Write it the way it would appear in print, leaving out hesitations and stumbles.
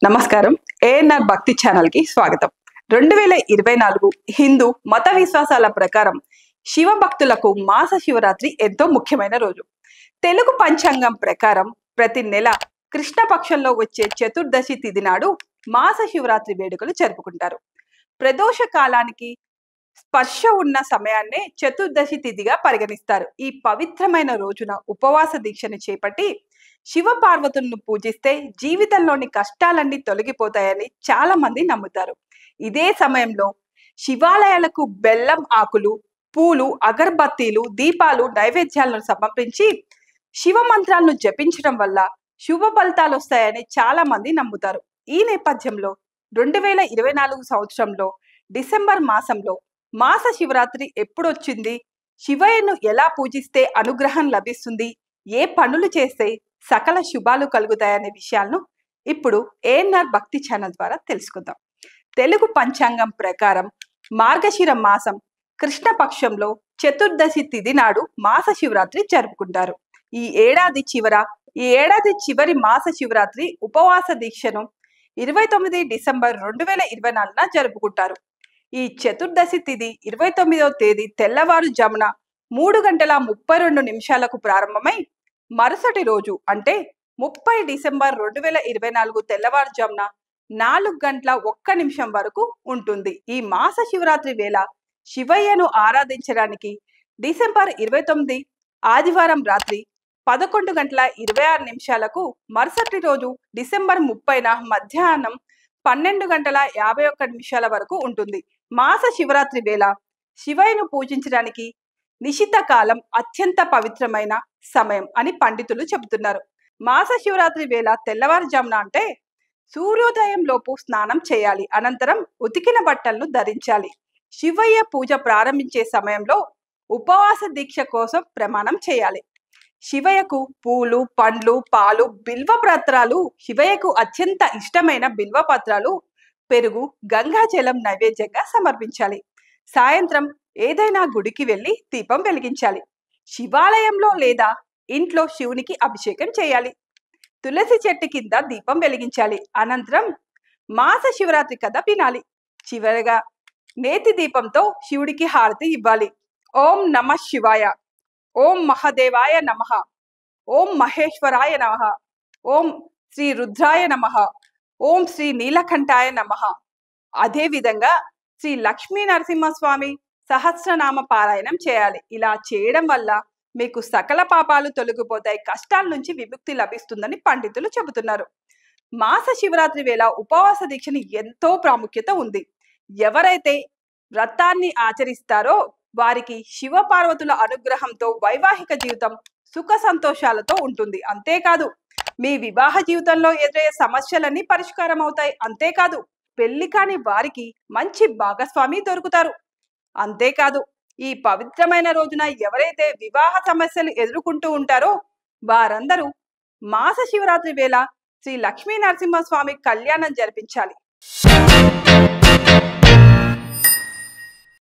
నమస్కారం. ఏఎన్ఆర్ భక్తి ఛానల్ కి స్వాగతం. 2024 హిందూ మత విశ్వాసాల ప్రకారం శివ భక్తులకు మాస శివరాత్రి ఎంతో ముఖ్యమైన రోజు. తెలుగు పంచాంగం ప్రకారం ప్రతి నెల కృష్ణపక్షంలో వచ్చే చతుర్దశి తిథి నాడు మాస శివరాత్రి వేడుకలు జరుపుకుంటారు. ప్రదోష కాలానికి స్పర్శ ఉన్న సమయాన్నే చతుర్దశి తిథిగా పరిగణిస్తారు. ఈ పవిత్రమైన రోజున ఉపవాస దీక్షను చేపట్టి శివ పార్వతులను పూజిస్తే జీవితంలోని కష్టాలన్నీ తొలగిపోతాయని చాలా మంది నమ్ముతారు. ఇదే సమయంలో శివాలయాలకు బెల్లం ఆకులు, పూలు, అగరబత్తీలు, దీపాలు, నైవేద్యాలను సమర్పించి శివ మంత్రాలను జపించడం వల్ల శుభ ఫలితాలు వస్తాయని చాలా మంది నమ్ముతారు. ఈ నేపథ్యంలో 2024 సంవత్సరంలో డిసెంబర్ మాసంలో మాస శివరాత్రి ఎప్పుడొచ్చింది, శివయ్యను ఎలా పూజిస్తే అనుగ్రహం లభిస్తుంది, ఏ పనులు చేస్తే సకల శుభాలు కలుగుతాయనే విషయాలను ఇప్పుడు ఏఎన్ఆర్ భక్తి ఛానల్ ద్వారా తెలుసుకుందాం. తెలుగు పంచాంగం ప్రకారం మార్గశిర మాసం కృష్ణపక్షంలో చతుర్దశి తిథి నాడు మాస శివరాత్రి జరుపుకుంటారు. ఈ ఏడాది చివరి మాస శివరాత్రి ఉపవాస దీక్షను 29 డిసెంబర్ 2024 జరుపుకుంటారు. ఈ చతుర్దశి తిథి 29వ తేదీ తెల్లవారుజామున 3:32 ప్రారంభమై మరుసటి రోజు అంటే 30 డిసెంబర్ 2024 తెల్లవారుజామున 4:01 వరకు ఉంటుంది. ఈ మాస శివరాత్రి వేళ శివయ్యను ఆరాధించడానికి డిసెంబర్ 29 ఆదివారం రాత్రి 11:26 మరుసటి రోజు డిసెంబర్ 30న మధ్యాహ్నం 12:51 వరకు ఉంటుంది. మాస శివరాత్రి వేళ శివయ్యను పూజించడానికి నిశిత కాలం అత్యంత పవిత్రమైన సమయం అని పండితులు చెబుతున్నారు. మాస శివరాత్రి వేళ తెల్లవారుజామున అంటే సూర్యోదయం లోపు స్నానం చేయాలి. అనంతరం ఉతికిన బట్టలను ధరించాలి. శివయ్య పూజ ప్రారంభించే సమయంలో ఉపవాస దీక్ష కోసం ప్రమాణం చేయాలి. శివయ్యకు పూలు, పండ్లు, పాలు, బిల్వపత్రాలు, శివయ్యకు అత్యంత ఇష్టమైన బిల్వపత్రాలు, పెరుగు, గంగాజలం నైవేద్యంగా సమర్పించాలి. సాయంత్రం ఏదైనా గుడికి వెళ్లి దీపం వెలిగించాలి. శివాలయంలో లేదా ఇంట్లో శివునికి అభిషేకం చేయాలి. తులసి చెట్టు కింద దీపం వెలిగించాలి. అనంతరం మాస శివరాత్రి కథ వినాలి. చివరగా నేతి దీపంతో శివుడికి హారతి ఇవ్వాలి. ఓం నమః శివాయ, ఓం మహాదేవాయ నమః, ఓం మహేశ్వరాయ నమః, ఓం శ్రీ రుద్రాయ నమః, ఓం శ్రీ నీలకంఠాయ నమః. అదేవిధంగా శ్రీ లక్ష్మీ నరసింహస్వామి సహస్రనామ పారాయణం చేయాలి. ఇలా చేయడం వల్ల మీకు సకల పాపాలు తొలగిపోతాయి, కష్టాల నుంచి విముక్తి లభిస్తుందని పండితులు చెబుతున్నారు. మాస శివరాత్రి వేళ ఉపవాస దీక్షని ఎంతో ప్రాముఖ్యత ఉంది. ఎవరైతే వ్రతాన్ని ఆచరిస్తారో వారికి శివ పార్వతుల అనుగ్రహంతో వైవాహిక జీవితం సుఖ సంతోషాలతో ఉంటుంది. అంతేకాదు మీ వివాహ జీవితంలో ఎదురయ్యే సమస్యలన్నీ పరిష్కారం అవుతాయి. అంతేకాదు పెళ్లి కాని వారికి మంచి భాగస్వామి దొరుకుతారు. అంతేకాదు ఈ పవిత్రమైన రోజున ఎవరైతే వివాహ సమస్యలు ఎదుర్కొంటూ ఉంటారో వారందరూ మాస శివరాత్రి వేళ శ్రీ లక్ష్మీ నరసింహస్వామి కళ్యాణం జరిపించాలి.